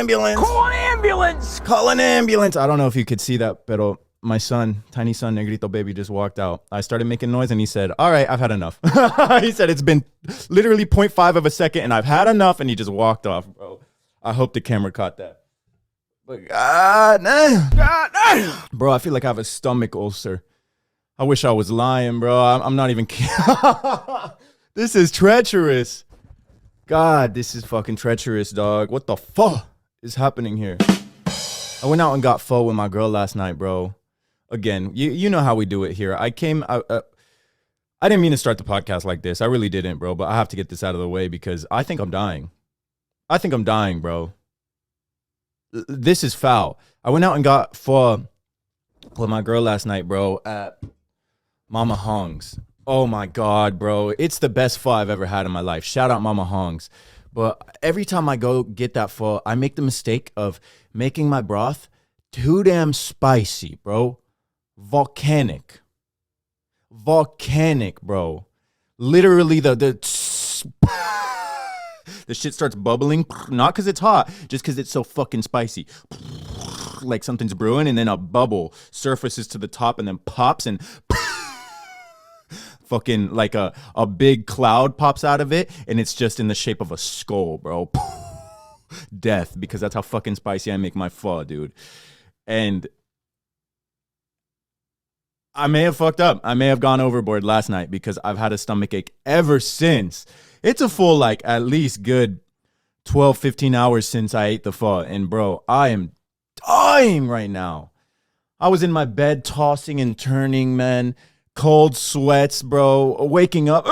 ambulance. Call an ambulance. Call an ambulance. I don't know if you could see that, pero my son, tiny son, Negrito baby, just walked out. I started making noise and he said, all right, I've had enough. He said, it's been literally 0.5 of a second and I've had enough. And he just walked off, bro. I hope the camera caught that. But God damn. Bro, I feel like I have a stomach ulcer. I wish I was lying, bro. I'm not even kidding. This is treacherous. God, this is fucking treacherous, dog. What the fuck is happening here? I went out and got pho with my girl last night, bro. Again, you know how we do it here. I didn't mean to start the podcast like this. I really didn't, bro. But I have to get this out of the way because I think I'm dying. I think I'm dying, bro. This is foul. I went out and got pho with my girl last night, bro, at Mama Hong's. Oh my God, bro. It's the best pho I've ever had in my life. Shout out Mama Hong's. But every time I go get that pho, I make the mistake of making my broth too damn spicy, bro. Volcanic, bro. Literally the shit starts bubbling, not because it's hot, just because it's so fucking spicy. Like something's brewing, and then a bubble surfaces to the top and then pops and fucking like a big cloud pops out of it, and it's just in the shape of a skull, bro. Death, because that's how fucking spicy I make my pho, dude. And I may have fucked up. I may have gone overboard last night because I've had a stomach ache ever since. It's a full, like, at least good 12, 15 hours since I ate the pho. And, bro, I am dying right now. I was in my bed tossing and turning, man. Cold sweats, bro. Waking up.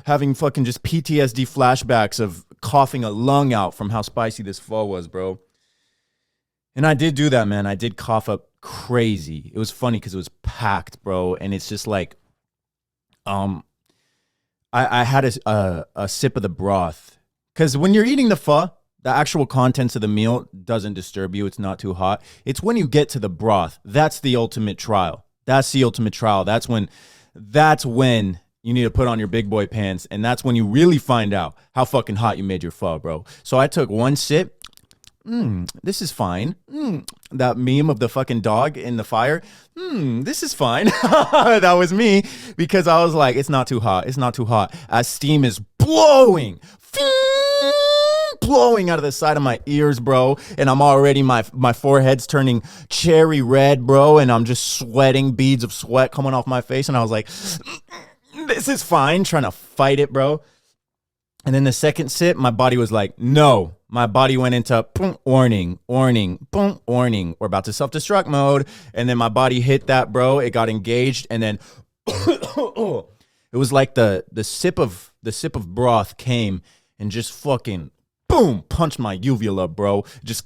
Having fucking just PTSD flashbacks of coughing a lung out from how spicy this pho was, bro. And I did do that, man. I did cough up crazy. It was funny because it was packed, bro. And it's just like, I had a sip of the broth. Because when you're eating the pho, the actual contents of the meal doesn't disturb you. It's not too hot. It's when you get to the broth. That's the ultimate trial. That's the ultimate trial. That's when you need to put on your big boy pants. And that's when you really find out how fucking hot you made your pho, bro. So I took one sip. This is fine. That meme of the fucking dog in the fire. This is fine. That was me, because I was like, it's not too hot. It's not too hot. As steam is blowing out of the side of my ears, bro. And I'm already, my forehead's turning cherry red, bro. And I'm just sweating, beads of sweat coming off my face. And I was like, this is fine. Trying to fight it, bro. And then the second sip, my body was like, no. My body went into warning. We're about to self-destruct mode. And then my body hit that, bro. It got engaged. And then it was like the sip of broth came and just fucking boom, punched my uvula, bro. Just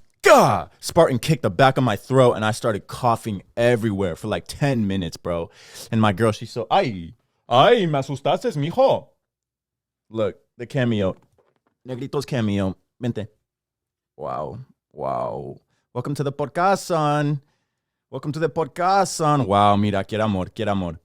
Spartan kicked the back of my throat, and I started coughing everywhere for like 10 minutes, bro. And my girl, she's so, ay, me asustaste, mijo. Look, the cameo. Negrito's cameo. Vente. Wow. Welcome to the podcast, son. Wow, mira, quiere amor.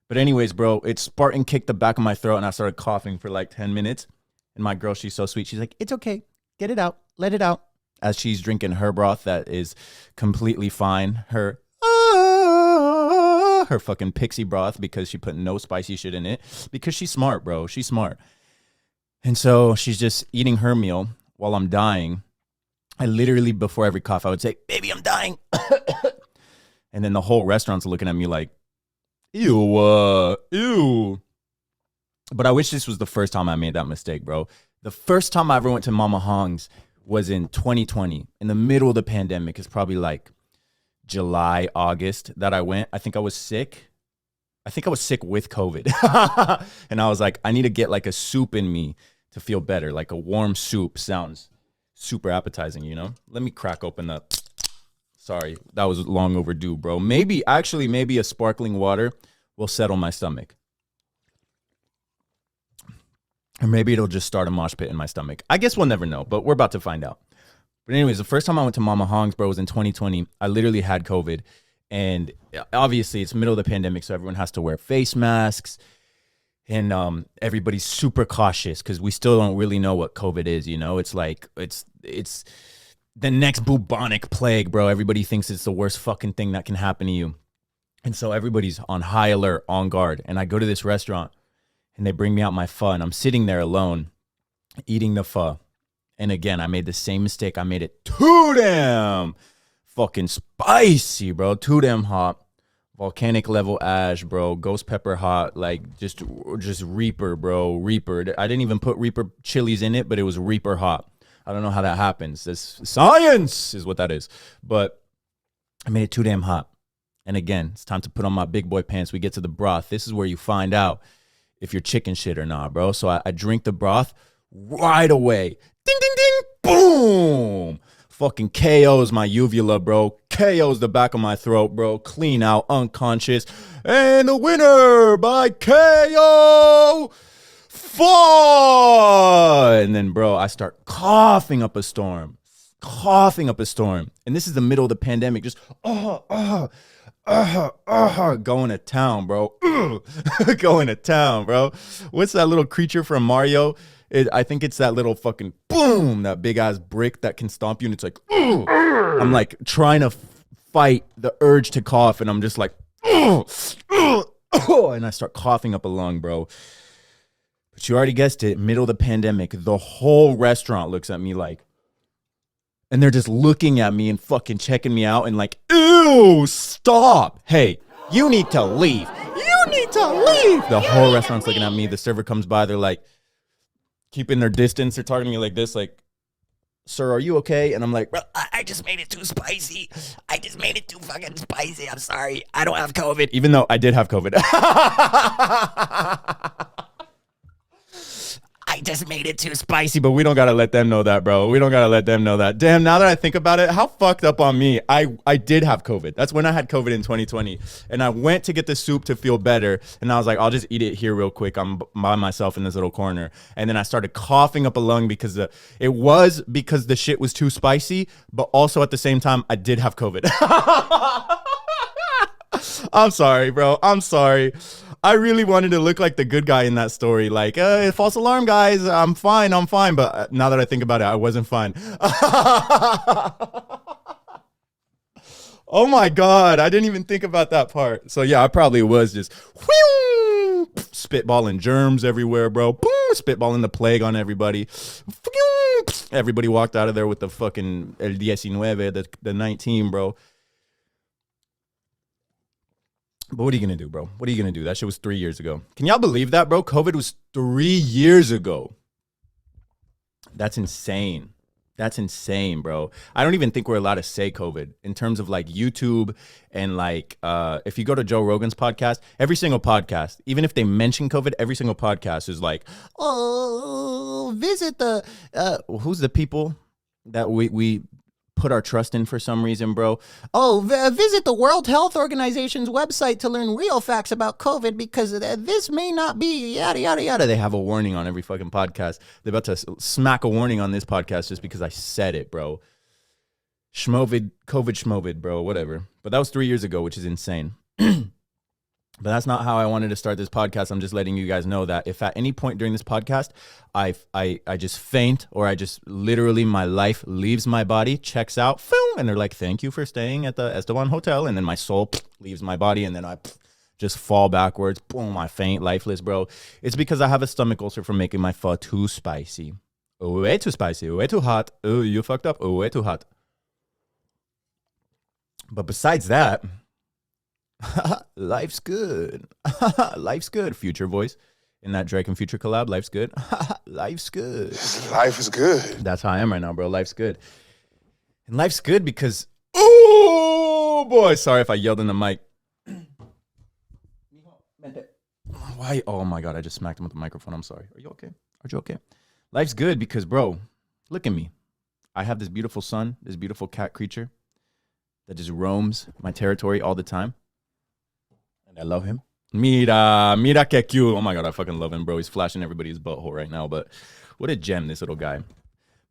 But anyways, bro, it Spartan kicked the back of my throat, and I started coughing for like 10 minutes. And my girl, she's so sweet. She's like, it's okay. Get it out. Let it out. As she's drinking her broth that is completely fine. Her fucking pixie broth, because she put no spicy shit in it. Because she's smart, bro. She's smart. And so she's just eating her meal while I'm dying. I literally, before every cough, I would say, baby, I'm dying. And then the whole restaurant's looking at me like, ew. But I wish this was the first time I made that mistake, bro. The first time I ever went to Mama Hong's was in 2020, in the middle of the pandemic. It's probably like July, August that I went. I think I was sick. With COVID. And I was like, I need to get like a soup in me to feel better. Like a warm soup sounds super appetizing, you know? Let me crack open the... Sorry, that was long overdue, bro. Maybe a sparkling water will settle my stomach. Or maybe it'll just start a mosh pit in my stomach. I guess we'll never know, but we're about to find out. But anyways, the first time I went to Mama Hong's, bro, was in 2020. I literally had COVID. And obviously, it's middle of the pandemic, so everyone has to wear face masks. And everybody's super cautious because we still don't really know what COVID is. You know, it's like it's the next bubonic plague, bro. Everybody thinks it's the worst fucking thing that can happen to you, and so everybody's on high alert, on guard. And I go to this restaurant, and they bring me out my pho, and I'm sitting there alone, eating the pho. And again, I made the same mistake. I made it too damn fucking spicy, bro. Too damn hot. Volcanic level ash, bro. Ghost pepper hot, like just Reaper, bro. Reaper. I didn't even put Reaper chilies in it, but it was Reaper hot. I don't know how that happens. This science is what that is. But I made it too damn hot. And again, it's time to put on my big boy pants. We get to the broth. This is where you find out if you're chicken shit or not, bro. So I drink the broth right away. Ding, ding, ding. Boom. Fucking KO's my uvula, bro. KO's the back of my throat, bro. Clean out, unconscious. And the winner by KO, Pho. And then, bro, I start coughing up a storm. Coughing up a storm. And this is the middle of the pandemic. Just, going to town, bro. Going to town, bro. What's that little creature from Mario? I think it's that little fucking boom, that big ass brick that can stomp you, and it's like, I'm like trying to fight the urge to cough, and I'm just like, and I start coughing up a lung, bro. But you already guessed it, middle of the pandemic, the whole restaurant looks at me like, and they're just looking at me and fucking checking me out and like, ew, stop. Hey, you need to leave. You need to leave. The whole restaurant's looking at me. The server comes by, they're like, keeping their distance. They're talking to me like this, like, sir, are you okay? And I'm like, bro, I just made it too spicy. I just made it too fucking spicy. I'm sorry. I don't have COVID. Even though I did have COVID. I just made it too spicy, but we don't got to let them know that, bro. We don't got to let them know that. Damn, now that I think about it, how fucked up on me. I did have COVID. That's when I had COVID in 2020. And I went to get the soup to feel better. And I was like, I'll just eat it here real quick. I'm by myself in this little corner. And then I started coughing up a lung because it was because the shit was too spicy. But also at the same time, I did have COVID. I'm sorry, bro. I'm sorry. I really wanted to look like the good guy in that story. Like, false alarm, guys. I'm fine. I'm fine. But now that I think about it, I wasn't fine. Oh, my God. I didn't even think about that part. So, yeah, I probably was just spitballing germs everywhere, bro. Spitballing the plague on everybody. Everybody walked out of there with the fucking El 19, the 19, bro. But what are you going to do, bro? What are you going to do? That shit was 3 years ago. Can y'all believe that, bro? COVID was 3 years ago. That's insane. That's insane, bro. I don't even think we're allowed to say COVID in terms of like YouTube and like if you go to Joe Rogan's podcast, every single podcast, even if they mention COVID, every single podcast is like, oh, visit the, who's the people that we put our trust in for some reason, bro. Oh, visit the World Health Organization's website to learn real facts about COVID because this may not be yada, yada, yada. They have a warning on every fucking podcast. They're about to smack a warning on this podcast just because I said it, bro. COVID schmovid, bro, whatever. But that was 3 years ago, which is insane. But that's not how I wanted to start this podcast. I'm just letting you guys know that if at any point during this podcast, I just faint or I just literally my life leaves my body, checks out, and they're like, thank you for staying at the Esteban Hotel. And then my soul leaves my body and then I just fall backwards. Boom, I faint, lifeless, bro. It's because I have a stomach ulcer from making my pho too spicy. Way too spicy, way too hot. Oh, you fucked up. Oh, way too hot. But besides that, life's good. Life's good. Future voice in that Drake and Future collab. Life's good. Life's good. Life is good. That's how I am right now, bro. Life's good. And life's good because, oh boy, sorry if I yelled in the mic. Why? Oh my God, I just smacked him with the microphone. I'm sorry. Are you okay? Are you okay? Life's good because, bro, look at me. I have this beautiful son, this beautiful cat creature that just roams my territory all the time. I love him. Mira que cute. Oh my God, I fucking love him, bro. He's flashing everybody's butthole right now, but what a gem, this little guy.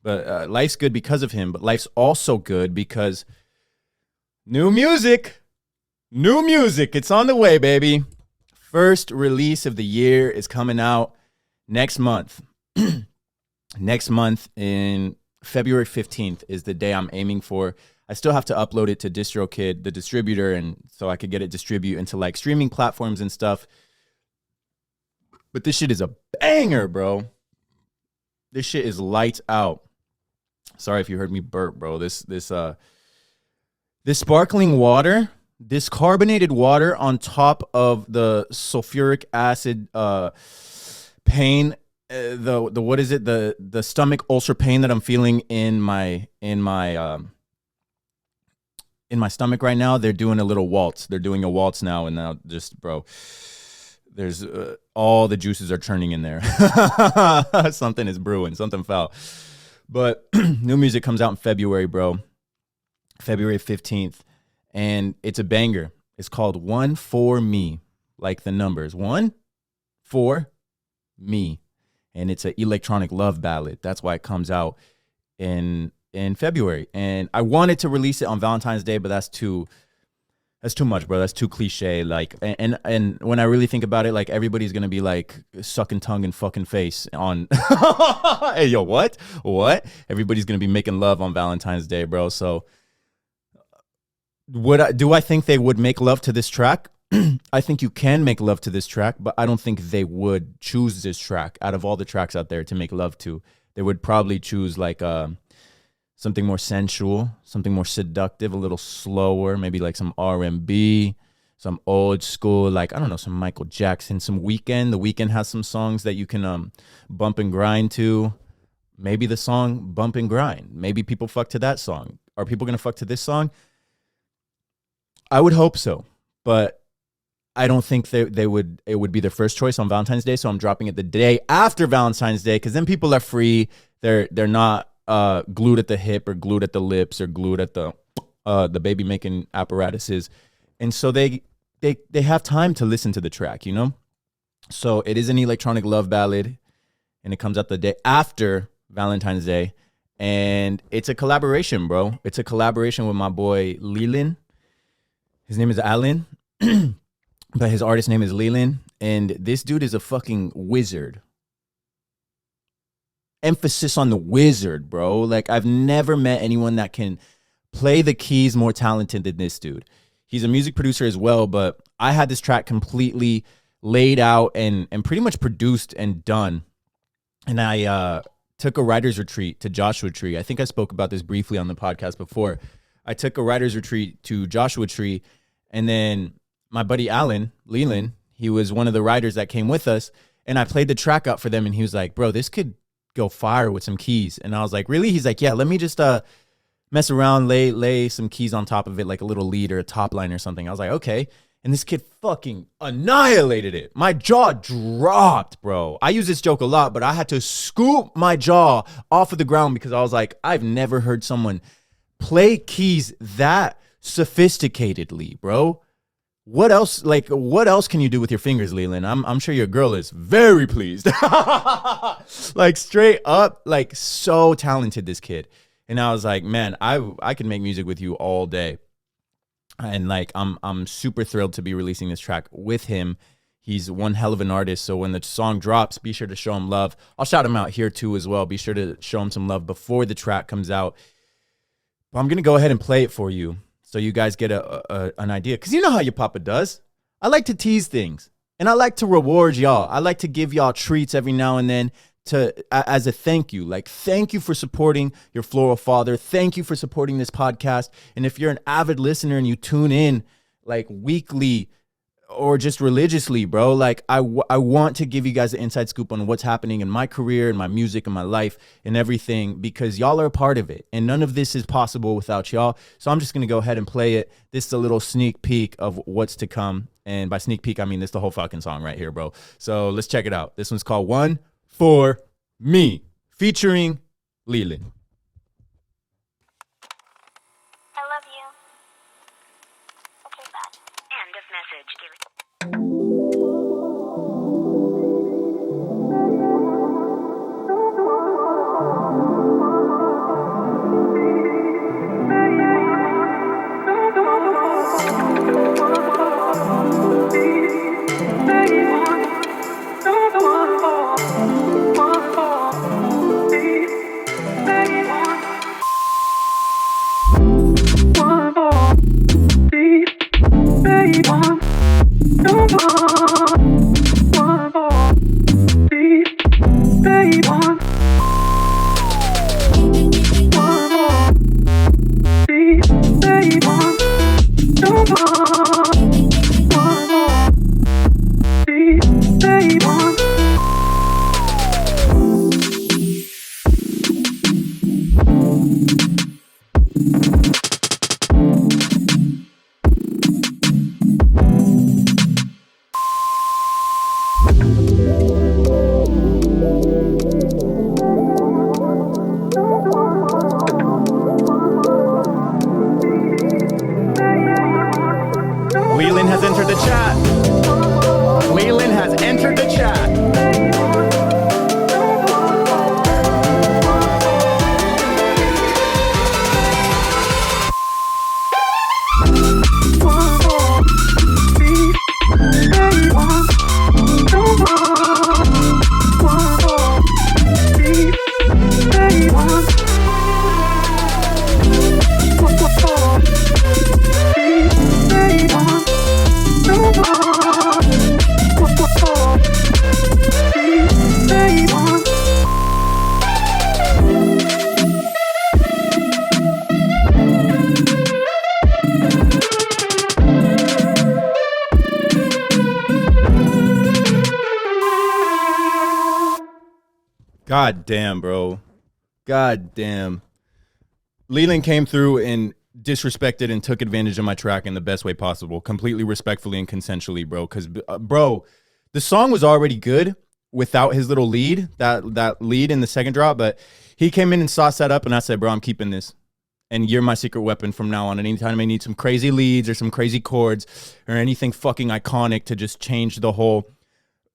But life's good because of him, but life's also good because new music. It's on the way, baby. first release of the year is coming out next month. Next month in February 15th is the day I'm aiming for. I still have to upload it to DistroKid, the distributor, and so I could get it distributed into like streaming platforms and stuff. But this shit is a banger, bro. This shit is lights out. Sorry if you heard me burp, bro. This sparkling water, this carbonated water on top of the sulfuric acid pain, the what is it? The stomach ulcer pain that I'm feeling in my stomach right now. They're doing a little waltz. They're doing a waltz now, and now just, bro, there's all the juices are churning in there. Something is brewing, something foul. But new music comes out in February, bro. February 15th. And it's a banger. It's called One For Me. Like the numbers. 1 for me. And it's an electronic love ballad. That's why it comes out in February. And I wanted to release it on Valentine's Day, but that's too much, bro. That's too cliche. Like, and when I really think about it, like, everybody's gonna be like sucking tongue and fucking face on. Hey, yo, what? Everybody's gonna be making love on Valentine's Day, bro. So, do I think they would make love to this track? I think you can make love to this track, but I don't think they would choose this track out of all the tracks out there to make love to. They would probably choose like something more sensual, something more seductive, a little slower, maybe like some R&B, some old school, like, I don't know, some Michael Jackson, some Weeknd. The Weeknd has some songs that you can bump and grind to. Maybe the song Bump and Grind. Maybe people fuck to that song. Are people going to fuck to this song? I would hope so, but I don't think it would be their first choice on Valentine's Day, so I'm dropping it the day after Valentine's Day, because then people are free. They're not glued at the hip or glued at the lips or glued at the baby making apparatuses, and so they have time to listen to the track, you know. So it is an electronic love ballad, and it comes out the day after Valentine's Day, and it's a collaboration, bro. It's a collaboration with my boy Leland. His name is Alan, but his artist name is Leland, and this dude is a fucking wizard. Emphasis on the wizard, bro. Like, I've never met anyone that can play the keys more talented than this dude. He's a music producer as well, but I had this track completely laid out and pretty much produced and done. And I took a writer's retreat to Joshua Tree. I think I spoke about this briefly on the podcast before. I took a writer's retreat to Joshua Tree, and then my buddy Alan Leland, he was one of the writers that came with us, and I played the track out for them, and he was like, bro, this could go fire with some keys. And I was like, really? He's like, yeah, let me just mess around, lay some keys on top of it, like a little lead or a top line or something. I was like, okay. And this kid fucking annihilated it. My jaw dropped, bro. I use this joke a lot, but I had to scoop my jaw off of the ground because I was like, I've never heard someone play keys that sophisticatedly, bro. What else can you do with your fingers, Leland? I'm sure your girl is very pleased. Like, straight up, like, so talented, this kid. And I was like, man, I can make music with you all day. And like, I'm super thrilled to be releasing this track with him. He's one hell of an artist. So when the song drops, be sure to show him love. I'll shout him out here too as well. Be sure to show him some love before the track comes out. But I'm going to go ahead and play it for you, so you guys get an idea. Because you know how your papa does. I like to tease things. And I like to reward y'all. I like to give y'all treats every now and then as a thank you. Like, thank you for supporting your floral father. Thank you for supporting this podcast. And if you're an avid listener and you tune in like weekly or just religiously, bro, like I want to give you guys an inside scoop on what's happening in my career and my music and my life and everything, because y'all are a part of it. And none of this is possible without y'all. So I'm just going to go ahead and play it. This is a little sneak peek of what's to come. And by sneak peek, I mean this the whole fucking song right here, bro. So let's check it out. This one's called One For Me, featuring Leland. I love you. Okay, bye. End of message. the chat. Leland has entered the chat. God damn, bro. God damn. Leland came through and disrespected and took advantage of my track in the best way possible, completely respectfully and consensually, bro. Because, bro, the song was already good without his little lead, that lead in the second drop, but he came in and sauced that up, and I said, bro, I'm keeping this. And you're my secret weapon from now on. And anytime I need some crazy leads or some crazy chords or anything fucking iconic to just change the whole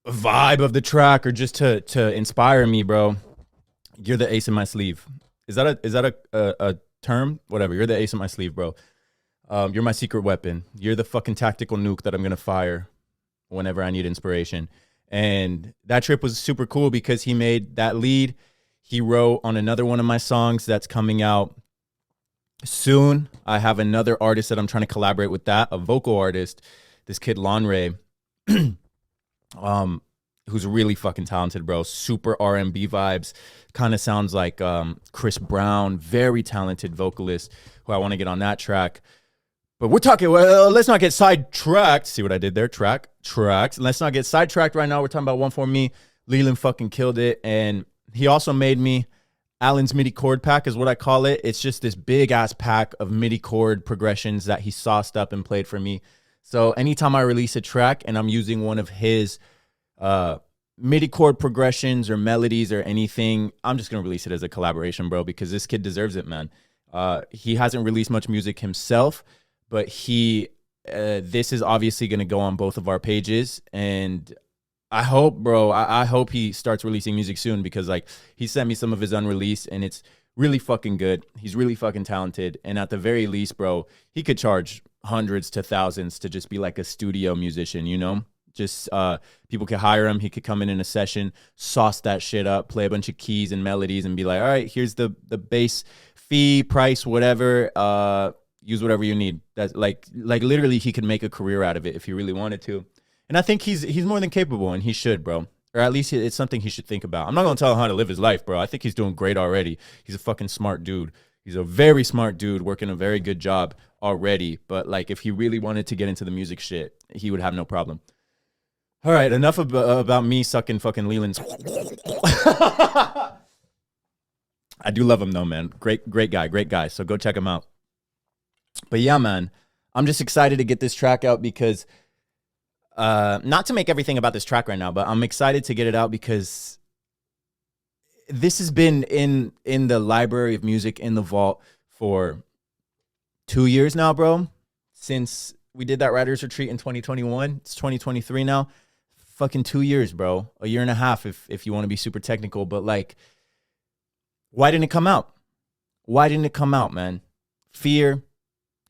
vibe of the track or just to inspire me, bro, you're the ace in my sleeve. Is that a term? Whatever. You're the ace in my sleeve, bro. You're my secret weapon. You're the fucking tactical nuke that I'm gonna fire whenever I need inspiration. And that trip was super cool because he made that lead. He wrote on another one of my songs that's coming out soon. I have another artist that I'm trying to collaborate with, that a vocal artist, this kid Lonray, who's really fucking talented, bro. Super R&B vibes. Kind of sounds like Chris Brown. Very talented vocalist who I want to get on that track. But we're talking, well, let's not get sidetracked. See what I did there? Tracks. Let's not get sidetracked right now. We're talking about One For Me. Leland fucking killed it. And he also made me Alan's MIDI chord pack is what I call it. It's just this big ass pack of MIDI chord progressions that he sauced up and played for me. So anytime I release a track and I'm using one of his MIDI chord progressions or melodies or anything, I'm just going to release it as a collaboration, bro, because this kid deserves it, man. He hasn't released much music himself, but this is obviously going to go on both of our pages. And I hope, bro, I hope he starts releasing music soon because, like, he sent me some of his unreleased and it's really fucking good. He's really fucking talented. And at the very least, bro, he could charge hundreds to thousands to just be like a studio musician, you know? Just people could hire him. He could come in a session, sauce that shit up, play a bunch of keys and melodies and be like, all right, here's the bass fee, price, whatever. Use whatever you need. That's like literally he could make a career out of it if he really wanted to. And I think he's more than capable, and he should, bro. Or at least it's something he should think about. I'm not going to tell him how to live his life, bro. I think he's doing great already. He's a fucking smart dude. He's a very smart dude working a very good job already. But, like, if he really wanted to get into the music shit, he would have no problem. All right, enough about me sucking fucking Leland's. I do love him, though, man. Great guy. So go check him out. But, yeah, man, I'm just excited to get this track out because... not to make everything about this track right now, but I'm excited to get it out because this has been in the library of music in the vault for 2 years now, bro. Since we did that writer's retreat in 2021, it's 2023 now. Fucking 2 years, bro. A year and a half if you want to be super technical. But, like, why didn't it come out? Why didn't it come out, man? Fear,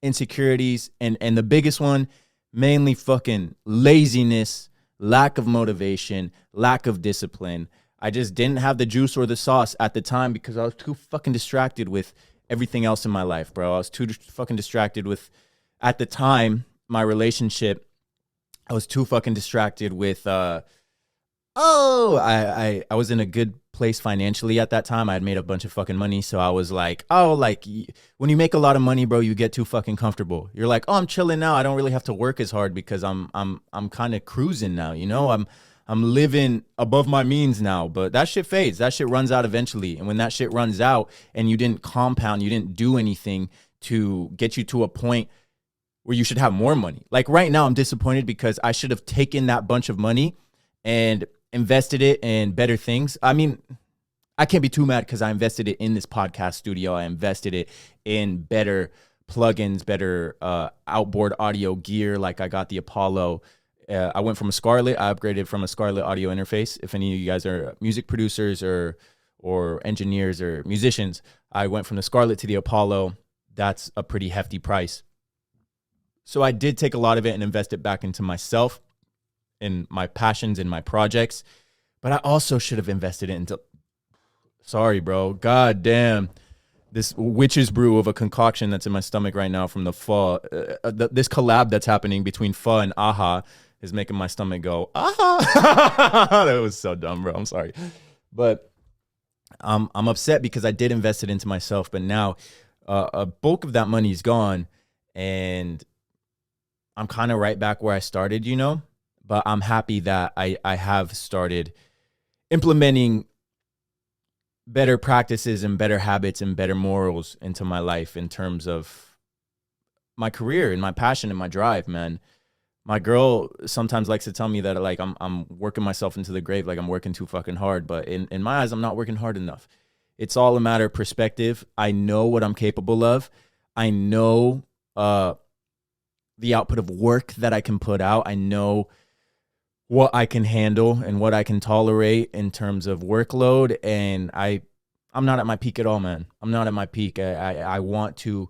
insecurities, and the biggest one, mainly fucking laziness, lack of motivation, lack of discipline. I just didn't have the juice or the sauce at the time because I was too fucking distracted with everything else in my life, bro. I was too fucking distracted with, at the time, my relationship. I was too fucking distracted with, I was in a good place financially at that time. I had made a bunch of fucking money. So I was like, when you make a lot of money, bro, you get too fucking comfortable. You're like, oh, I'm chilling now. I don't really have to work as hard because I'm kind of cruising now. You know, I'm living above my means now, but that shit fades. That shit runs out eventually. And when that shit runs out and you didn't compound, you didn't do anything to get you to a point where you should have more money. Like right now, I'm disappointed because I should have taken that bunch of money and invested it in better things. I mean, I can't be too mad because I invested it in this podcast studio. I invested it in better plugins, better outboard audio gear. Like I got the Apollo. I went from a Scarlett. I upgraded from a Scarlett audio interface. If any of you guys are music producers or engineers or musicians, I went from the Scarlett to the Apollo. That's a pretty hefty price. So I did take a lot of it and invest it back into myself, in my passions, in my projects. But I also should have invested it into, sorry, bro. God damn. This witch's brew of a concoction that's in my stomach right now from the pho. This collab that's happening between pho and aha is making my stomach go, aha. That was so dumb, bro. I'm sorry. But I'm upset because I did invest it into myself. But now a bulk of that money is gone. And I'm kind of right back where I started, you know. But I'm happy that I have started implementing better practices and better habits and better morals into my life in terms of my career and my passion and my drive, man. My girl sometimes likes to tell me that like I'm working myself into the grave, like I'm working too fucking hard. But in my eyes, I'm not working hard enough. It's all a matter of perspective. I know what I'm capable of. I know the output of work that I can put out. I know what I can handle and what I can tolerate in terms of workload. And I'm not at my peak at all, man. I'm not at my peak. I want to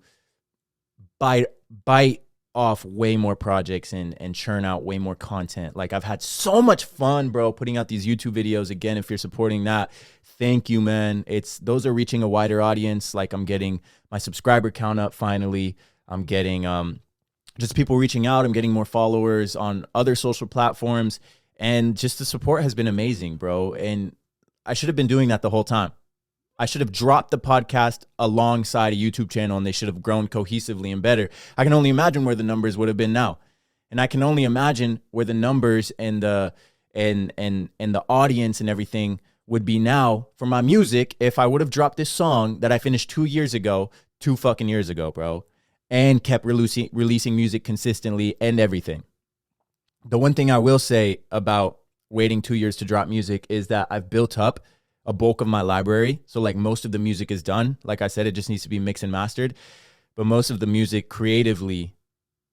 bite off way more projects and churn out way more content. Like I've had so much fun, bro, putting out these YouTube videos. Again, if you're supporting that, thank you, man. Those are reaching a wider audience. Like I'm getting my subscriber count up finally. I'm getting just people reaching out. I'm getting more followers on other social platforms. And just the support has been amazing, bro. And I should have been doing that the whole time. I should have dropped the podcast alongside a YouTube channel and they should have grown cohesively and better. I can only imagine where the numbers would have been now. And I can only imagine where the numbers and the audience and everything would be now for my music if I would have dropped this song that I finished 2 years ago, 2 fucking years ago, bro, and kept releasing music consistently and everything. The one thing I will say about waiting 2 years to drop music is that I've built up a bulk of my library. So like most of the music is done. Like I said, it just needs to be mixed and mastered. But most of the music creatively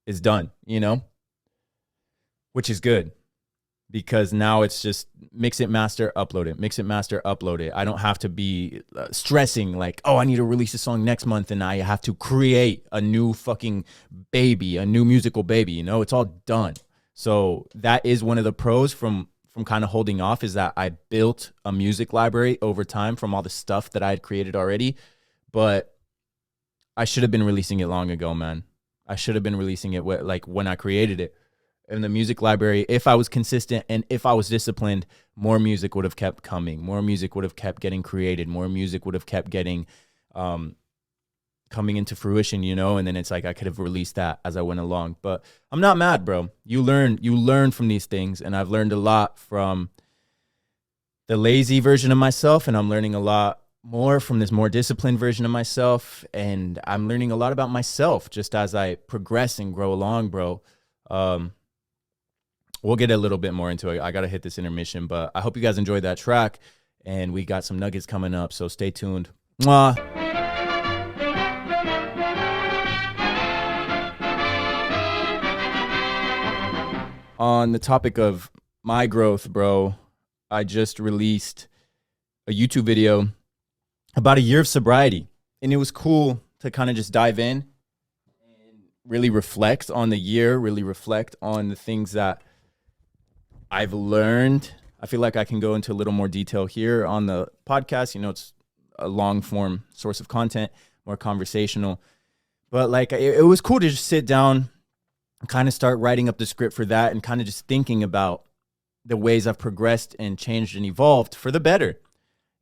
is done, you know, which is good because now it's just mix it, master, upload it, mix it, master, upload it. I don't have to be stressing like, oh, I need to release a song next month and I have to create a new fucking baby, a new musical baby, you know, it's all done. So that is one of the pros from kind of holding off is that I built a music library over time from all the stuff that I had created already. But I should have been releasing it long ago, man. I should have been releasing it like when I created it. In the music library, if I was consistent and if I was disciplined, more music would have kept coming. More music would have kept getting created. More music would have kept getting coming into fruition, you know, and then it's like I could have released that as I went along. But I'm not mad, bro. You learn from these things, and I've learned a lot from the lazy version of myself, and I'm learning a lot more from this more disciplined version of myself, and I'm learning a lot about myself just as I progress and grow along, bro. We'll get a little bit more into it. I got to hit this intermission, but I hope you guys enjoyed that track, and we got some nuggets coming up, so stay tuned. Mwah. On the topic of my growth, bro, I just released a YouTube video about a year of sobriety. And it was cool to kind of just dive in and really reflect on the year, really reflect on the things that I've learned. I feel like I can go into a little more detail here on the podcast. You know, it's a long form source of content, more conversational. But like, it was cool to just sit down, kind of start writing up the script for that and kind of just thinking about the ways I've progressed and changed and evolved for the better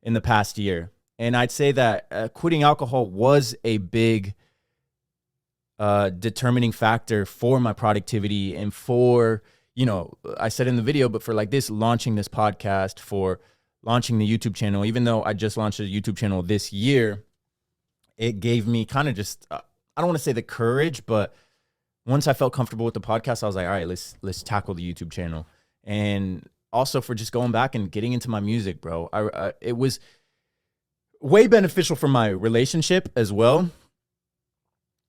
in the past year. And I'd say that quitting alcohol was a big determining factor for my productivity and for, you know, I said in the video, but for like this, launching this podcast, for launching the YouTube channel, even though I just launched a YouTube channel this year, it gave me kind of just, I don't want to say the courage, but once I felt comfortable with the podcast, I was like, all right, let's tackle the YouTube channel. And also for just going back and getting into my music, bro. It was way beneficial for my relationship as well.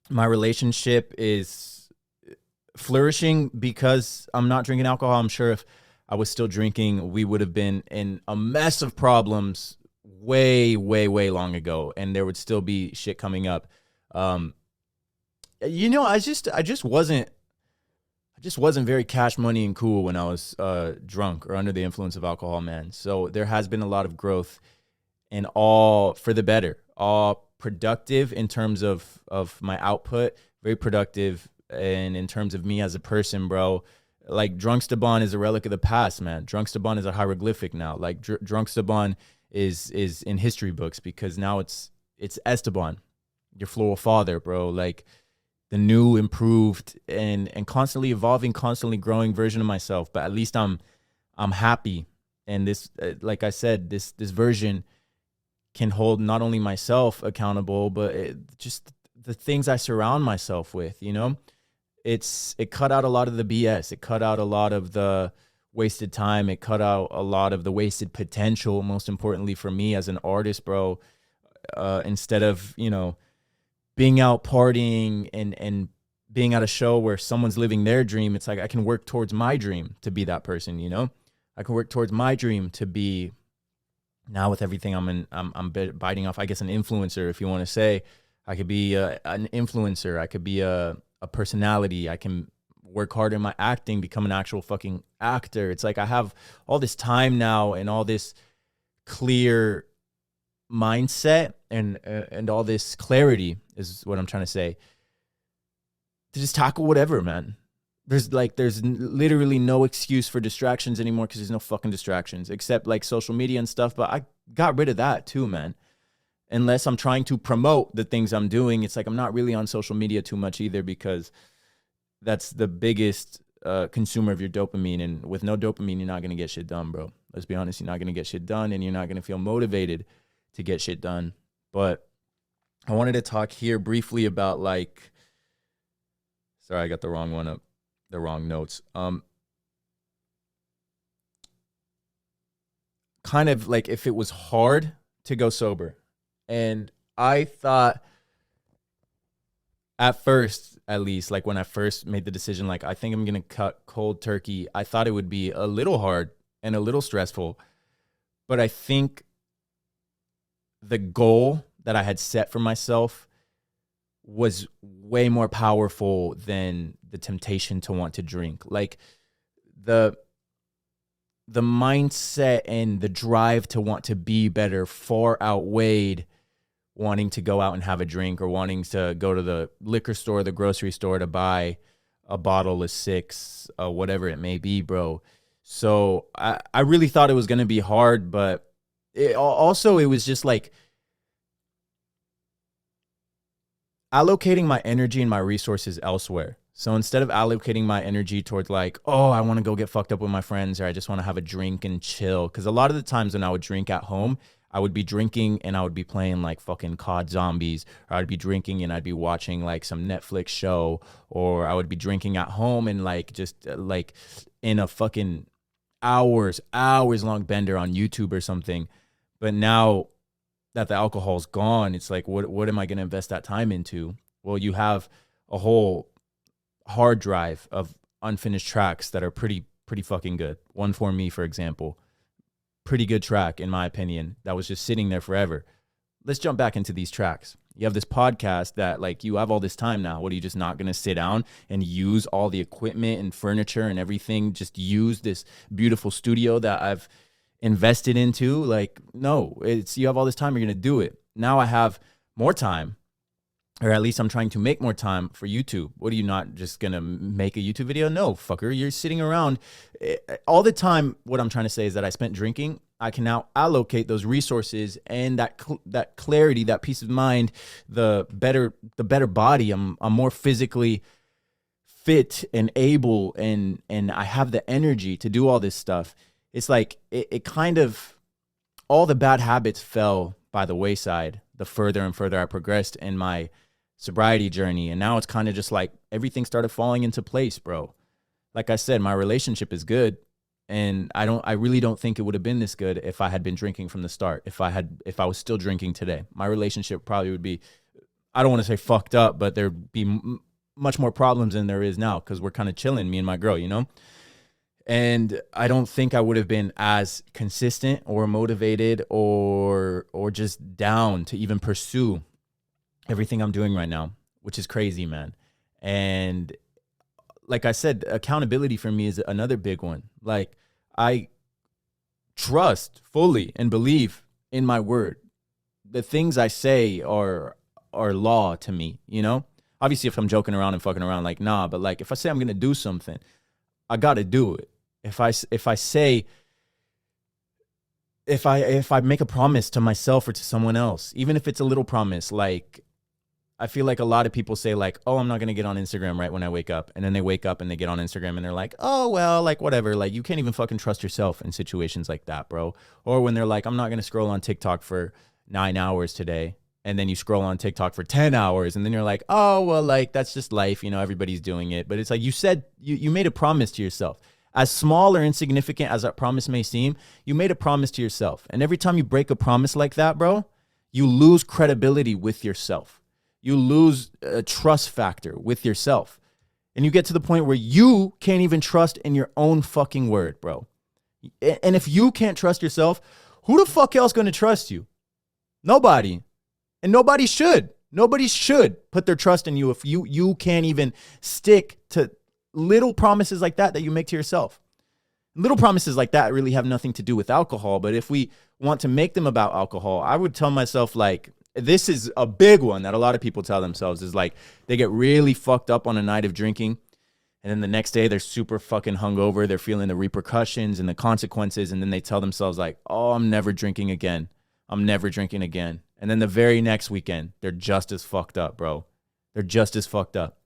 My relationship is flourishing because I'm not drinking alcohol. I'm sure if I was still drinking, we would have been in a mess of problems way, way, way long ago, and there would still be shit coming up. Um, I just wasn't very cash money and cool when I was drunk or under the influence of alcohol, man. So there has been a lot of growth, and all for the better, all productive in terms of my output, very productive, and in terms of me as a person, bro. Like Drunkstaban is a relic of the past, man. Drunkstaban is a hieroglyphic now. Like Drunkstaban is in history books because now it's Esteban, your floral father, bro. Like the new, improved, and constantly evolving, constantly growing version of myself. But at least I'm happy, and this, like I said, this version can hold not only myself accountable, but just the things I surround myself with. You know, it cut out a lot of the BS. It cut out a lot of the wasted time. It cut out a lot of the wasted potential. Most importantly for me as an artist, bro, instead of being out partying and being at a show where someone's living their dream, it's like I can work towards my dream to be that person, I can work towards my dream to be, now with everything I'm biting off, I guess, an influencer, if you want to say. I could be an influencer. I could be a personality. I can work hard in my acting, become an actual fucking actor. It's like I have all this time now and all this clear mindset and all this clarity is what I'm trying to say, to just tackle whatever, man. There's literally no excuse for distractions anymore because there's no fucking distractions except like social media and stuff. But I got rid of that too, man. Unless I'm trying to promote the things I'm doing, it's like I'm not really on social media too much either because that's the biggest consumer of your dopamine. And with no dopamine, you're not going to get shit done, bro. Let's be honest. You're not going to get shit done and you're not going to feel motivated to get shit done. But I wanted to talk here briefly about sorry, I got the wrong one up, the wrong notes. Kind of like if it was hard to go sober. And I thought at first, at least, like when I first made the decision, like I think I'm going to cut cold turkey, I thought it would be a little hard and a little stressful. But I think the goal that I had set for myself was way more powerful than the temptation to want to drink. Like the mindset and the drive to want to be better far outweighed wanting to go out and have a drink or wanting to go to the liquor store, the grocery store to buy a bottle of 6, whatever it may be, bro. So I really thought it was going to be hard, but it was just like allocating my energy and my resources elsewhere. So instead of allocating my energy towards like, oh, I want to go get fucked up with my friends or I just want to have a drink and chill. Because a lot of the times when I would drink at home, I would be drinking and I would be playing like fucking COD Zombies, or I'd be drinking and I'd be watching like some Netflix show, or I would be drinking at home and like just like in a fucking hours long bender on YouTube or something. But now that the alcohol's gone, it's like, what am I going to invest that time into? Well, you have a whole hard drive of unfinished tracks that are pretty fucking good. One For Me, for example, pretty good track in my opinion that was just sitting there forever. Let's jump back into these tracks. You have this podcast that like you have all this time now. What, are you just not going to sit down and use all the equipment and furniture and everything? Just use this beautiful studio that I've invested into? Like, no, you have all this time, you're going to do it. Now I have more time, or at least I'm trying to make more time for YouTube. What, are you not just going to make a YouTube video? No, fucker. You're sitting around all the time. What I'm trying to say is that I spent drinking. I can now allocate those resources and that clarity, that peace of mind, the better body. I'm more physically fit and able, and I have the energy to do all this stuff. It's like it kind of, all the bad habits fell by the wayside the further and further I progressed in my sobriety journey. And now it's kind of just like everything started falling into place, bro. Like I said, my relationship is good. And I really don't think it would have been this good if I had been drinking from the start. If I was still drinking today, my relationship probably would be, I don't want to say fucked up, but there'd be much more problems than there is now because we're kind of chilling, me and my girl, you know? And I don't think I would have been as consistent or motivated or just down to even pursue everything I'm doing right now, which is crazy, man. And like I said, accountability for me is another big one. Like, I trust fully and believe in my word. The things I say are law to me, you know? Obviously, if I'm joking around and fucking around, like, nah, but like, if I say I'm going to do something, I got to do it. If I make a promise to myself or to someone else, even if it's a little promise, like, I feel like a lot of people say like, oh, I'm not going to get on Instagram right when I wake up. And then they wake up and they get on Instagram and they're like, oh, well, like whatever. Like, you can't even fucking trust yourself in situations like that, bro. Or when they're like, I'm not going to scroll on TikTok for 9 hours today. And then you scroll on TikTok for 10 hours. And then you're like, oh, well, like, that's just life. You know, everybody's doing it. But it's like you said, you made a promise to yourself. As small or insignificant as that promise may seem, you made a promise to yourself. And every time you break a promise like that, bro, you lose credibility with yourself. You lose a trust factor with yourself. And you get to the point where you can't even trust in your own fucking word, bro. And if you can't trust yourself, who the fuck else going to trust you? Nobody. And nobody should. Nobody should put their trust in you if you can't even stick to little promises like that you make to yourself. Little promises like that really have nothing to do with alcohol, but if we want to make them about alcohol, I would tell myself, like, this is a big one that a lot of people tell themselves is like, they get really fucked up on a night of drinking, and then the next day they're super fucking hungover, they're feeling the repercussions and the consequences, and then they tell themselves like, oh, I'm never drinking again. I'm never drinking again. And then the very next weekend, they're just as fucked up, bro. They're just as fucked up.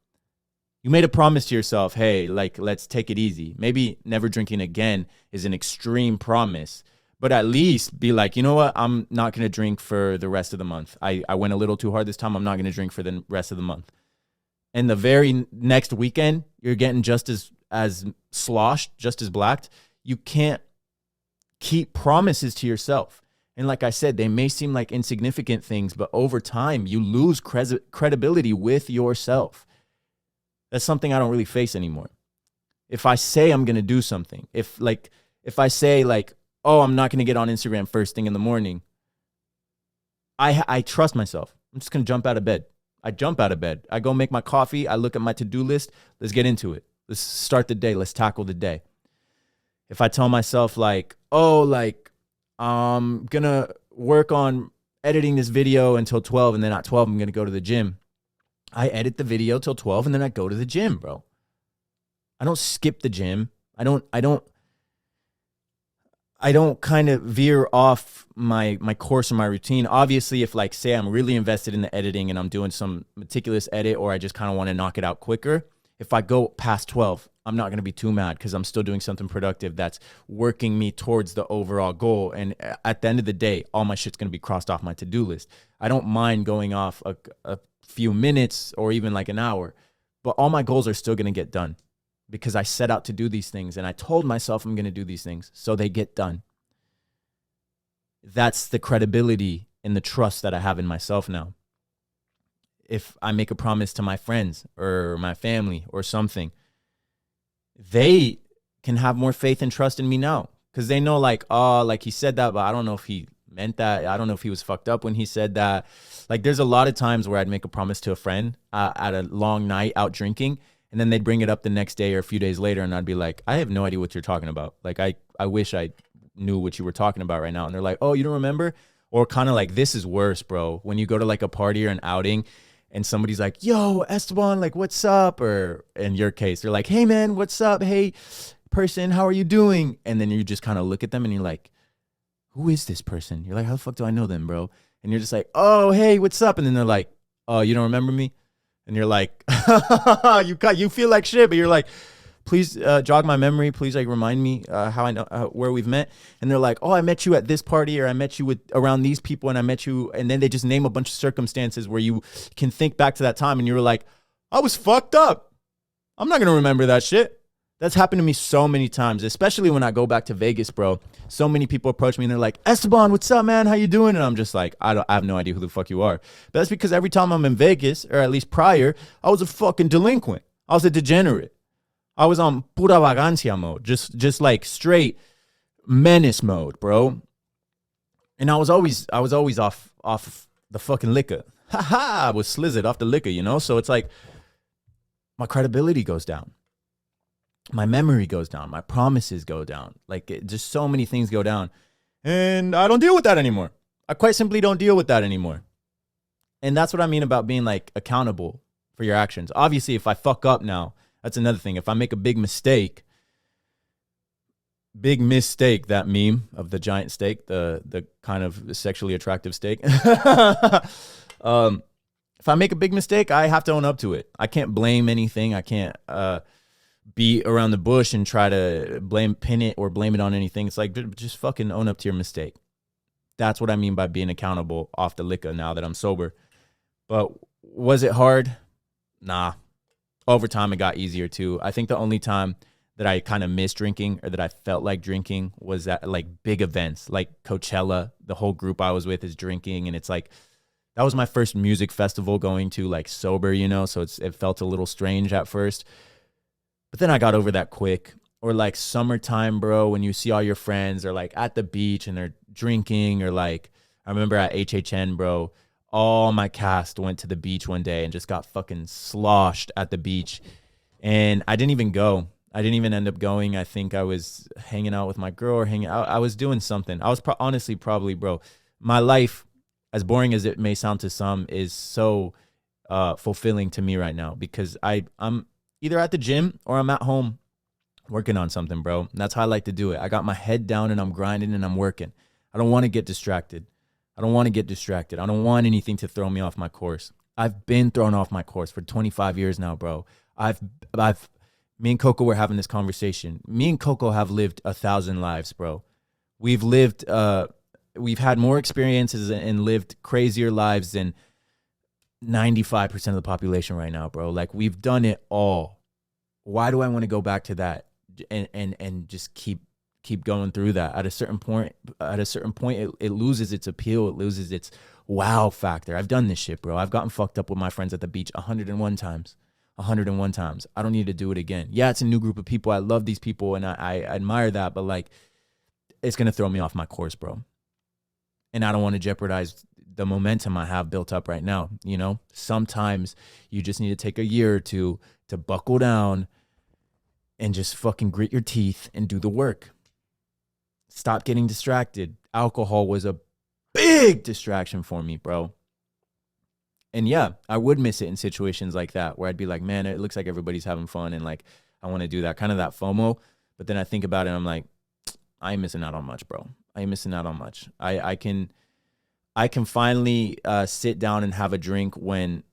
You made a promise to yourself, hey, like, let's take it easy. Maybe never drinking again is an extreme promise, but at least be like, you know what? I'm not going to drink for the rest of the month. I went a little too hard this time. I'm not going to drink for the rest of the month. And the very next weekend, you're getting just as sloshed, just as blacked. You can't keep promises to yourself. And like I said, they may seem like insignificant things, but over time, you lose credibility with yourself. That's something I don't really face anymore. If I say I'm going to do something, if I say like, oh, I'm not going to get on Instagram first thing in the morning, I trust myself. I'm just going to jump out of bed. I jump out of bed. I go make my coffee. I look at my to-do list. Let's get into it. Let's start the day. Let's tackle the day. If I tell myself like, oh, like, I'm going to work on editing this video until 12, and then at 12, I'm going to go to the gym. I edit the video till 12 and then I go to the gym, bro. I don't skip the gym. I don't kind of veer off my course or my routine. Obviously, if like, say I'm really invested in the editing and I'm doing some meticulous edit, or I just kind of want to knock it out quicker, if I go past 12, I'm not going to be too mad because I'm still doing something productive that's working me towards the overall goal. And at the end of the day, all my shit's going to be crossed off my to-do list. I don't mind going off a few minutes or even like an hour, but all my goals are still going to get done because I set out to do these things and I told myself I'm going to do these things, so they get done. That's the credibility and the trust that I have in myself now. If I make a promise to my friends or my family or something, they can have more faith and trust in me now because they know like, oh, like he said that, but I don't know if he meant that. I don't know if he was fucked up when he said that. Like, there's a lot of times where I'd make a promise to a friend at a long night out drinking, and then they'd bring it up the next day or a few days later, and I'd be like, I have no idea what you're talking about. Like, I wish I knew what you were talking about right now. And they're like, oh, you don't remember? Or kind of like, this is worse, bro. When you go to like a party or an outing and somebody's like, yo, Esteban, like, what's up? Or in your case, they're like, hey, man, what's up? Hey, person, how are you doing? And then you just kind of look at them and you're like, who is this person? You're like, how the fuck do I know them, bro? And you're just like, oh, hey, what's up? And then they're like, oh, you don't remember me? And you're like, you feel like shit, but you're like, please jog my memory. Please like remind me how I know where we've met. And they're like, oh, I met you at this party, or I met you with around these people, and I met you. And then they just name a bunch of circumstances where you can think back to that time. And you were like, I was fucked up. I'm not going to remember that shit. That's happened to me so many times, especially when I go back to Vegas, bro. So many people approach me and they're like, Esteban, what's up, man? How you doing? And I'm just like, I have no idea who the fuck you are. But that's because every time I'm in Vegas, or at least prior, I was a fucking delinquent. I was a degenerate. I was on pura vagancia mode, just like straight menace mode, bro. And I was always off the fucking liquor. Ha ha! I was slizzard off the liquor, you know? So it's like my credibility goes down. My memory goes down. My promises go down. Like, just so many things go down. And I don't deal with that anymore. I quite simply don't deal with that anymore. And that's what I mean about being, like, accountable for your actions. Obviously, if I fuck up now, that's another thing. If I make a big mistake, that meme of the giant steak, the kind of sexually attractive steak. If I make a big mistake, I have to own up to it. I can't blame anything. I can't beat around the bush and try to pin it on anything. It's like, just fucking own up to your mistake. That's what I mean by being accountable off the liquor now that I'm sober. But was it hard? Nah. Over time, it got easier too. I think the only time that I kind of missed drinking or that I felt like drinking was at like big events like Coachella. The whole group I was with is drinking, and it's like, that was my first music festival going to, like, sober, you know? So it felt a little strange at first. But then I got over that quick. Or like summertime, bro, when you see all your friends are like at the beach and they're drinking, or like, I remember at HHN, bro, all my cast went to the beach one day and just got fucking sloshed at the beach. And I didn't even go. I didn't even end up going. I think I was hanging out with my girl or hanging out. I was doing something. I was honestly probably, bro, my life, as boring as it may sound to some, is so fulfilling to me right now, because I'm either at the gym or I'm at home working on something, bro. And that's how I like to do it. I got my head down and I'm grinding and I'm working. I don't want to get distracted. I don't want want anything to throw me off my course. I've been thrown off my course for 25 years now, bro. Me and Coco were having this conversation. Me and Coco have lived 1,000 lives, bro. We've had more experiences and lived crazier lives than 95% of the population right now, bro. Like, we've done it all. Why do I want to go back to that and just keep going through that? At a certain point, it loses its appeal. It loses its wow factor. I've done this shit, bro. I've gotten fucked up with my friends at the beach 101 times. 101 times. I don't need to do it again. Yeah, it's a new group of people. I love these people and I admire that, but like, it's going to throw me off my course, bro. And I don't want to jeopardize the momentum I have built up right now. You know, sometimes you just need to take a year or two to buckle down and just fucking grit your teeth and do the work. Stop getting distracted. Alcohol was a big distraction for me, bro. And yeah, I would miss it in situations like that where I'd be like, man, it looks like everybody's having fun and like, I want to do that, kind of that FOMO. But then I think about it and I'm like, I ain't missing out on much, bro. I ain't missing out on much. I can finally sit down and have a drink when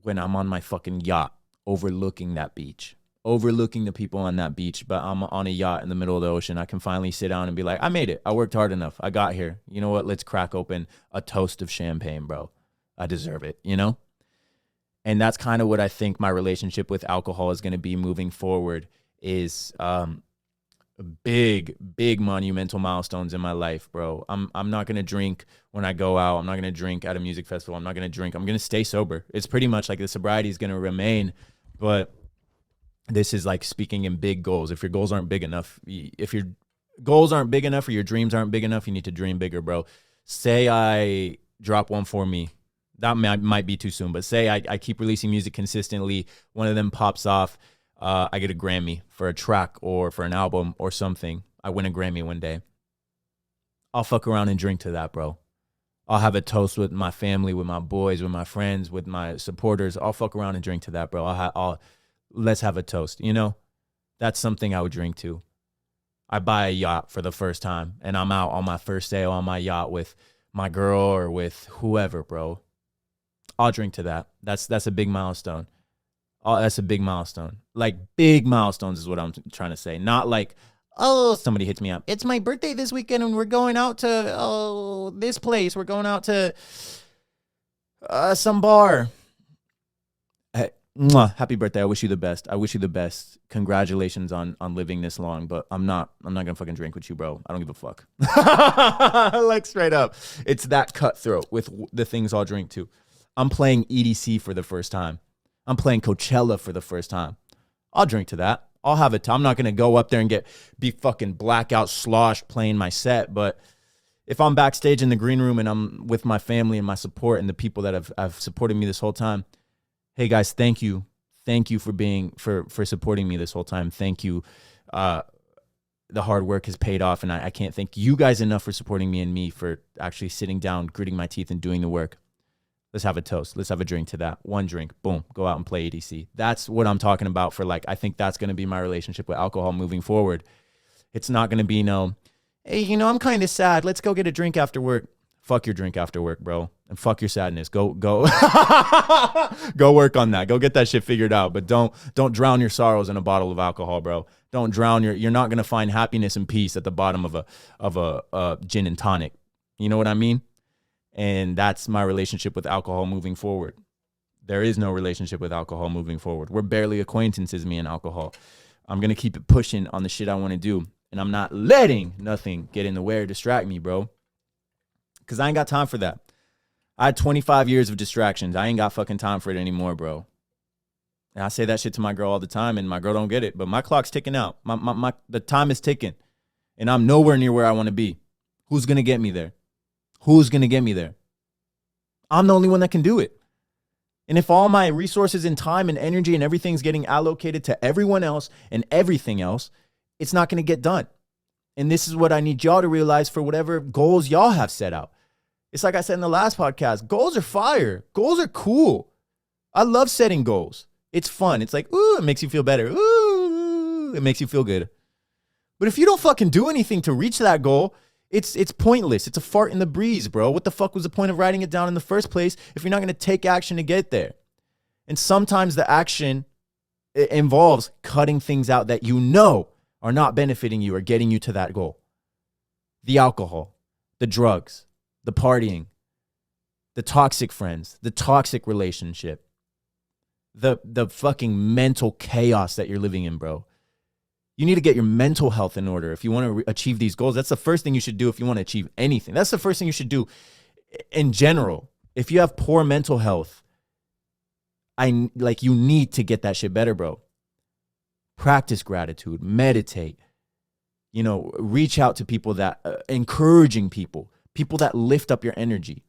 I'm on my fucking yacht overlooking that beach, overlooking the people on that beach, but I'm on a yacht in the middle of the ocean. I can finally sit down and be like, I made it. I worked hard enough. I got here. You know what? Let's crack open a toast of champagne, bro. I deserve it, you know? And that's kind of what I think my relationship with alcohol is going to be moving forward, is big monumental milestones in my life, bro. I'm not going to drink when I go out. I'm not going to drink at a music festival. I'm not going to drink. I'm going to stay sober. It's pretty much like the sobriety is going to remain, but this is like speaking in big goals. If your goals aren't big enough, or your dreams aren't big enough, you need to dream bigger, bro. Say I drop one for me. That might be too soon, but say I keep releasing music consistently. One of them pops off. I get a Grammy for a track or for an album or something. I win a Grammy one day. I'll fuck around and drink to that, bro. I'll have a toast with my family, with my boys, with my friends, with my supporters. I'll fuck around and drink to that, bro. Let's have a toast, you know? That's something I would drink to. I buy a yacht for the first time, and I'm out on my first day on my yacht with my girl or with whoever, bro. I'll drink to that. That's a big milestone. Oh, that's a big milestone. Like, big milestones is what I'm trying to say. Not like, oh, somebody hits me up. It's my birthday this weekend and we're going out to this place. We're going out to some bar. Mwah, happy birthday. I wish you the best. I wish you the best. Congratulations on living this long, but I'm not gonna fucking drink with you, bro. I don't give a fuck. Like straight up. It's that cutthroat with the things I'll drink to. I'm playing EDC for the first time. I'm playing Coachella for the first time. I'll drink to that. I'll have it. I'm not gonna go up there and be fucking blackout sloshed playing my set, but if I'm backstage in the green room and I'm with my family and my support and the people that have supported me this whole time, hey guys, thank you. Thank you for supporting me this whole time. Thank you. The hard work has paid off, and I can't thank you guys enough for supporting me and me for actually sitting down, gritting my teeth, and doing the work. Let's have a toast. Let's have a drink to that. One drink, boom, go out and play EDC. That's what I'm talking about for I think that's going to be my relationship with alcohol moving forward. It's not going to be hey, I'm kind of sad. Let's go get a drink after work. Fuck your drink after work, bro. And fuck your sadness. Go go work on that. Go get that shit figured out. But don't drown your sorrows in a bottle of alcohol, bro. Don't drown you're not gonna find happiness and peace at the bottom of a gin and tonic. You know what I mean? And that's my relationship with alcohol moving forward. There is no relationship with alcohol moving forward. We're barely acquaintances, me and alcohol. I'm gonna keep it pushing on the shit I want to do. And I'm not letting nothing get in the way or distract me, bro. Because I ain't got time for that. I had 25 years of distractions. I ain't got fucking time for it anymore, bro. And I say that shit to my girl all the time, and my girl don't get it. But my clock's ticking out. The time is ticking. And I'm nowhere near where I want to be. Who's going to get me there? Who's going to get me there? I'm the only one that can do it. And if all my resources and time and energy and everything's getting allocated to everyone else and everything else, it's not going to get done. And this is what I need y'all to realize for whatever goals y'all have set out. It's like I said in the last podcast, goals are fire. Goals are cool. I love setting goals. It's fun. It's like, ooh, it makes you feel better. Ooh, it makes you feel good. But if you don't fucking do anything to reach that goal, it's pointless. It's a fart in the breeze, bro. What the fuck was the point of writing it down in the first place if you're not going to take action to get there? And sometimes the action involves cutting things out that you know are not benefiting you or getting you to that goal. The alcohol, the drugs, the partying, the toxic friends, the toxic relationship, the fucking mental chaos that you're living in, bro. You need to get your mental health in order if you want to achieve these goals. That's the first thing you should do if you want to achieve anything. That's the first thing you should do in general. If you have poor mental health, you need to get that shit better, bro. Practice gratitude, meditate, reach out to people that encouraging people that lift up your energy,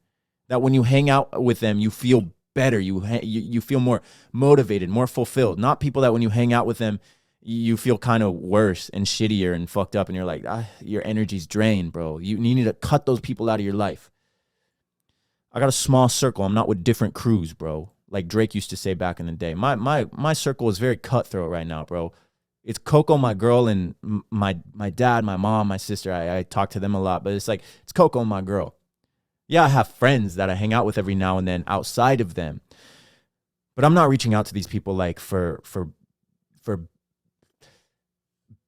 that when you hang out with them, you feel better. You feel more motivated, more fulfilled. Not people that when you hang out with them, you feel kind of worse and shittier and fucked up. And you're like, your energy's drained, bro. You need to cut those people out of your life. I got a small circle. I'm not with different crews, bro. Like Drake used to say back in the day. My circle is very cutthroat right now, bro. It's Coco, my girl, and my dad, my mom, my sister. I talk to them a lot, but it's Coco and my girl. Yeah, I have friends that I hang out with every now and then outside of them. But I'm not reaching out to these people for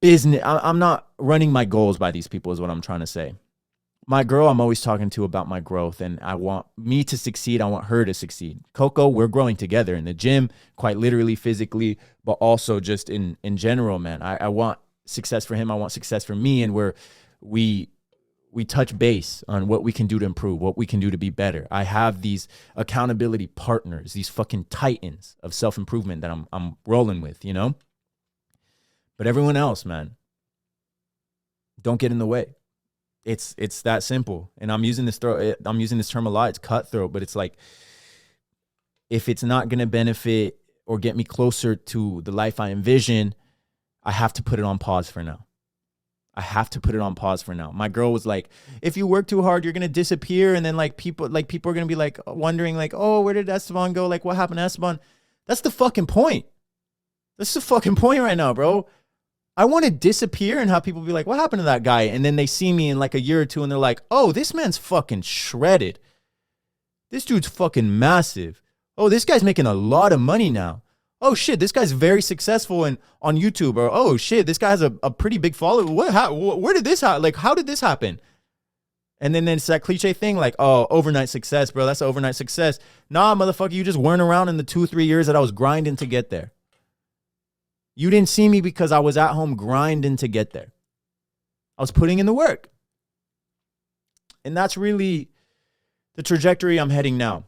business. I'm not running my goals by these people is what I'm trying to say. My girl, I'm always talking to about my growth, and I want me to succeed. I want her to succeed. Coco, we're growing together in the gym, quite literally, physically, but also just in general, man. I want success for him. I want success for me, and we touch base on what we can do to improve, what we can do to be better. I have these accountability partners, these fucking titans of self-improvement that I'm rolling with, But everyone else, man, don't get in the way. It's that simple. And I'm using this term a lot. It's cutthroat, but it's like, if it's not going to benefit or get me closer to the life I envision, I have to put it on pause for now. My girl was like, if you work too hard, you're going to disappear. And then people are going to be wondering oh, where did Esteban go? What happened to Esteban? That's the fucking point. That's the fucking point right now, bro. I want to disappear and have people be like, what happened to that guy? And then they see me in a year or two and they're like, oh, this man's fucking shredded. This dude's fucking massive. Oh, this guy's making a lot of money now. Oh shit, this guy's very successful on YouTube. Or oh shit, this guy has a pretty big following. Where did this happen? How did this happen? And then it's that cliche thing like, oh, overnight success, bro. That's overnight success. Nah, motherfucker, you just weren't around in the 2-3 years that I was grinding to get there. You didn't see me because I was at home grinding to get there. I was putting in the work. And that's really the trajectory I'm heading now.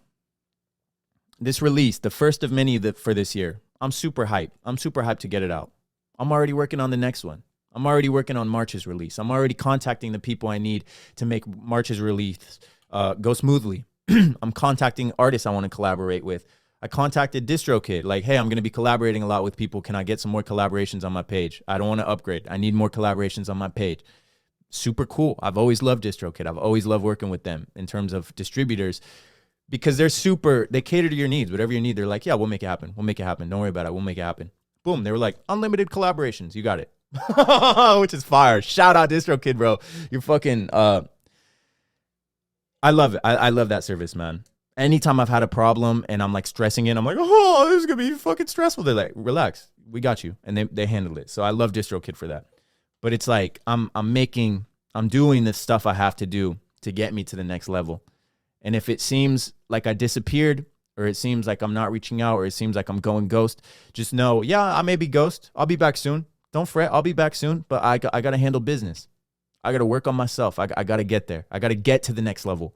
This release, the first of many for this year, I'm super hyped. I'm super hyped to get it out. I'm already working on the next one. I'm already working on March's release. I'm already contacting the people I need to make March's release go smoothly. I'm contacting artists I want to collaborate with. I contacted DistroKid, like, hey, I'm going to be collaborating a lot with people. Can I get some more collaborations on my page? I don't want to upgrade. I need more collaborations on my page. Super cool. I've always loved DistroKid. I've always loved working with them in terms of distributors because they cater to your needs. Whatever you need, they're like, yeah, we'll make it happen. We'll make it happen. Don't worry about it. We'll make it happen. Boom. They were like, unlimited collaborations. You got it. Which is fire. Shout out DistroKid, bro. You're fucking, I love it. I love that service, man. Anytime I've had a problem and I'm like stressing it, I'm like, oh, this is going to be fucking stressful. They're like, relax. We got you. And they handled it. So I love DistroKid for that. But it's like, I'm doing the stuff I have to do to get me to the next level. And if it seems like I disappeared or it seems like I'm not reaching out or it seems like I'm going ghost, just know, yeah, I may be ghost. I'll be back soon. Don't fret. I'll be back soon. But I got to handle business. I got to work on myself. I got to get there. I got to get to the next level.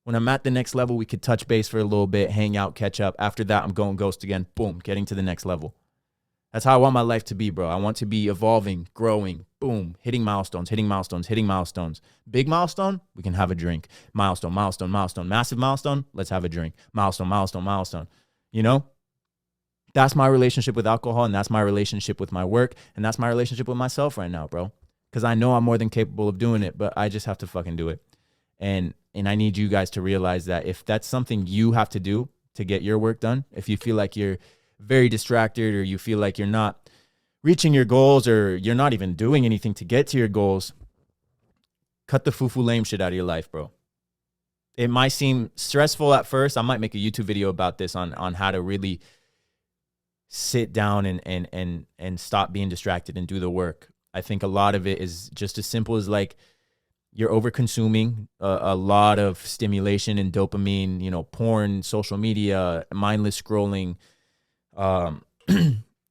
When I'm at the next level, we could touch base for a little bit, hang out, catch up. After that, I'm going ghost again. Boom, getting to the next level. That's how I want my life to be, bro. I want to be evolving, growing, boom, hitting milestones. Big milestone, we can have a drink. Milestone. Massive milestone, let's have a drink. Milestone. You know? That's my relationship with alcohol, and that's my relationship with my work, and that's my relationship with myself right now, bro. Because I know I'm more than capable of doing it, but I just have to fucking do it. And I need you guys to realize that if that's something you have to do to get your work done, if you feel like you're very distracted or you feel like you're not reaching your goals or you're not even doing anything to get to your goals, cut the foo-foo lame shit out of your life, bro. It might seem stressful at first. I might make a YouTube video about this on how to really sit down and stop being distracted and do the work. I think a lot of it is just as simple as like, you're over consuming a lot of stimulation and dopamine, you know, porn, social media, mindless scrolling.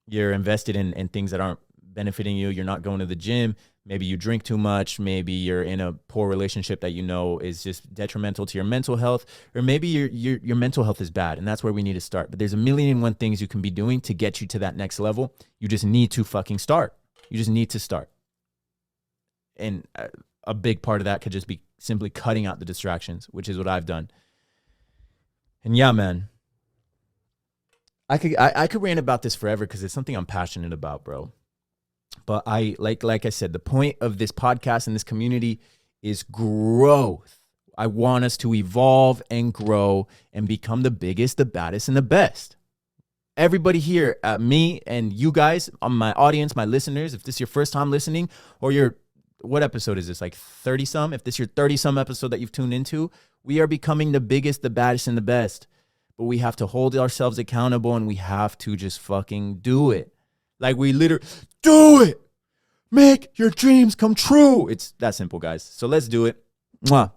You're invested in things that aren't benefiting you. You're not going to the gym. Maybe you drink too much. Maybe you're in a poor relationship that you know is just detrimental to your mental health. Or maybe your mental health is bad, and that's where we need to start. But there's 1,000,001 things you can be doing to get you to that next level. You just need to fucking start. You just need to start. And a big part of that could just be simply cutting out the distractions, which is what I've done. And yeah, man, I could rant about this forever because it's something I'm passionate about, bro. But like I said, the point of this podcast and this community is growth. I want us to evolve and grow and become the biggest, the baddest, and the best. Everybody here, me and you guys, my audience, my listeners, if this is your first time listening or what episode is this? Like 30 some? If this is your 30 some episode that you've tuned into, we are becoming the biggest, the baddest, and the best. But we have to hold ourselves accountable and we have to just fucking do it. Like we literally do it. Make your dreams come true. It's that simple, guys. So let's do it. Mwah.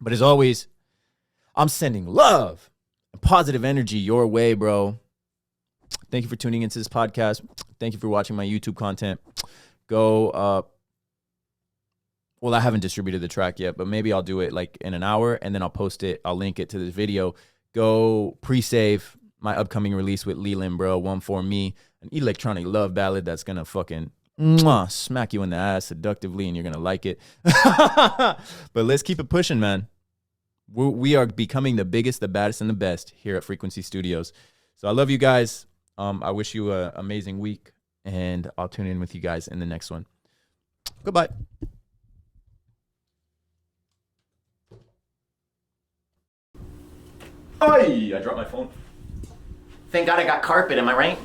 But as always, I'm sending love and positive energy your way, bro. Thank you for tuning into this podcast. Thank you for watching my YouTube content. Go well, I haven't distributed the track yet, but maybe I'll do it like in an hour and then I'll post it. I'll link it to this video. Go pre-save my upcoming release with Leland, bro. One for Me, an electronic love ballad that's going to fucking smack you in the ass seductively and you're going to like it. But let's keep it pushing, man. We are becoming the biggest, the baddest, and the best here at Frequency Studios. So I love you guys. I wish you an amazing week and I'll tune in with you guys in the next one. Goodbye. Ay, I dropped my phone. Thank God I got carpet, am I right?